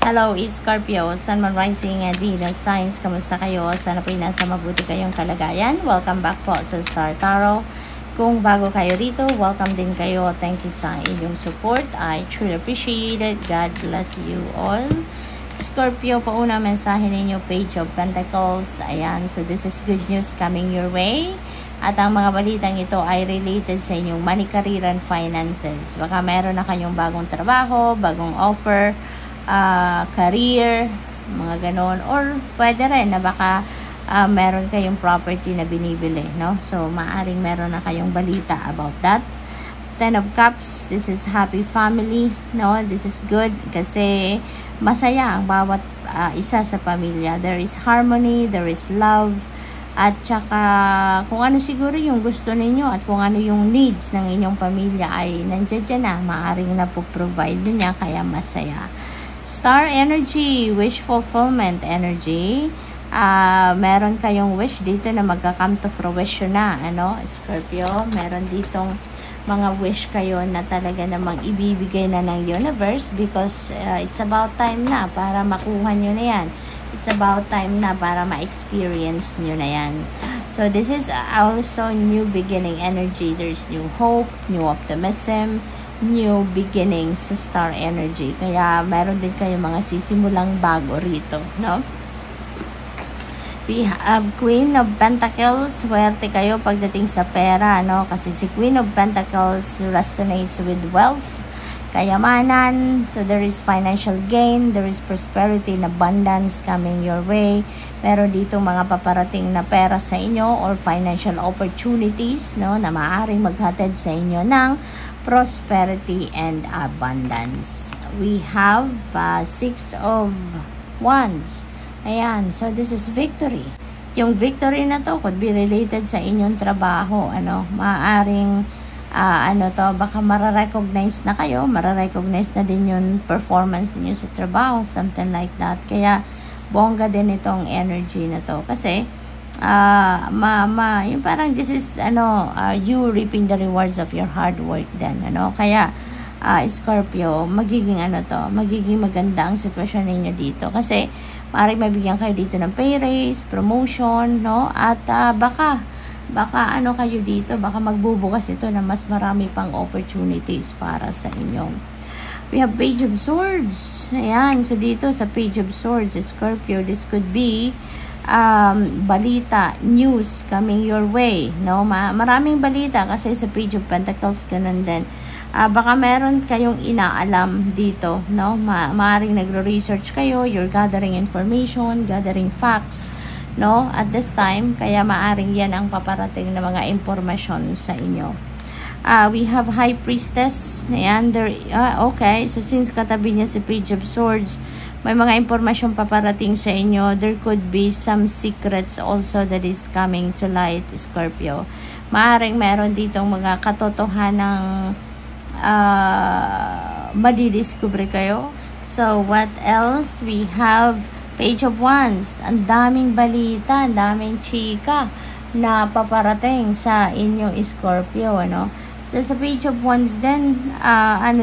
Hello, Scorpio, Sun, Moon, Rising, and Venus signs. Kamusta kayo? Sana po'y nasa mabuti kayong kalagayan. Welcome back po sa Star Tarot. Kung bago kayo dito, welcome din kayo. Thank you sa inyong support. I truly appreciate it. God bless you all. Scorpio, pauna mensahe ninyo, Page of Pentacles. Ayan, so this is good news coming your way. At ang mga balitang ito ay related sa inyong money, career, and finances. Baka meron na kayong bagong trabaho, bagong offer, career, mga ganon, or pwede rin na baka meron kayong property na binibili, no? So maaring meron na kayong balita about that. Ten of Cups, this is happy family, no? This is good kasi masaya ang bawat isa sa pamilya. There is harmony, there is love, at saka kung ano siguro yung gusto ninyo at kung ano yung needs ng inyong pamilya ay nandiyan dyan na, maaring na po-provide niya, kaya masaya. Star energy, wish fulfillment energy. Meron kayong wish dito na magka-come to fruition na, ano, Scorpio. Meron ditong mga wish kayo na talaga namang ibibigay na ng universe because it's about time na para makuha nyo na yan. It's about time na para ma-experience nyo na yan. So this is also new beginning energy. There's new hope, new optimism, new beginning sa star energy. Kaya meron din kayo mga sisimulang bago rito, no? We have Queen of Pentacles. Swerte kayo pagdating sa pera, no? Kasi si Queen of Pentacles resonates with wealth, kayamanan. So there is financial gain, there is prosperity and abundance coming your way. Meron dito mga paparating na pera sa inyo or financial opportunities, no, na maaaring maghatid sa inyo ng prosperity and abundance. We have Six of Wands. Ayan, so this is victory. Yung victory na to could be related sa inyong trabaho, ano, maaaring baka mararecognize na kayo, mararecognize na din yung performance niyo sa trabaho, something like that. Kaya bongga din itong energy na to kasi yung parang this is you reaping the rewards of your hard work din, ano. Kaya Scorpio, magiging magiging maganda ang sitwasyon ninyo dito kasi maaaring mabigyan kayo dito ng pay raise, promotion, no, at baka kayo dito, baka magbubukas ito na mas marami pang opportunities para sa inyo. We have Page of Swords. Ayan, so dito sa Page of Swords, Scorpio, this could be balita, news coming your way, no? Maraming balita kasi sa Page of Pentacles ganun din. Baka meron kayong inaalam dito, no? Maaaring nagre-research kayo, you're gathering information, gathering facts, no, at this time, kaya maaring yan ang paparating na mga impormasyon sa inyo. We have High Priestess. Ayan, okay, so since katabi niya si Page of Swords, may mga impormasyon paparating sa inyo. There could be some secrets also that is coming to light, Scorpio. Maaring meron ditong mga katotohanang madidiscover kayo. So what else? We have Page of Wands. Ang daming balita, ang daming chika na paparating sa inyo, Scorpio, ano. So sa Page of Wands din,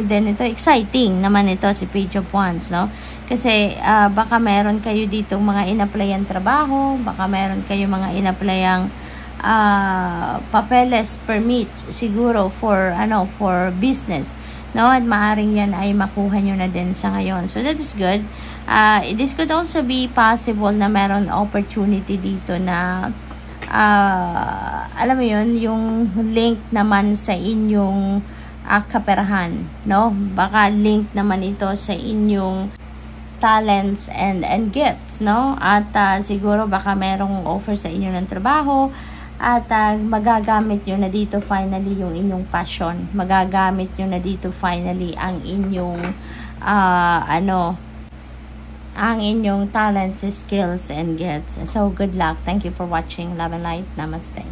din ito, exciting naman ito si Page of Wands, no. Kasi baka meron kayo dito mga in-applyan trabaho, baka meron kayo mga in-applyan papeles, permits siguro for business, no, at maaring yan ay makuha nyo na din sa ngayon. So that is good. This could also be possible na meron opportunity dito na alam mo yun, yung link naman sa inyong kaperahan, no? Baka link naman ito sa inyong talents and gifts, no? At siguro baka merong offer sa inyo ng trabaho at magagamit nyo na dito finally yung inyong passion. Magagamit nyo na dito finally ang inyong ang inyong talents, skills, and gifts. So good luck. Thank you for watching. Love and light. Namaste.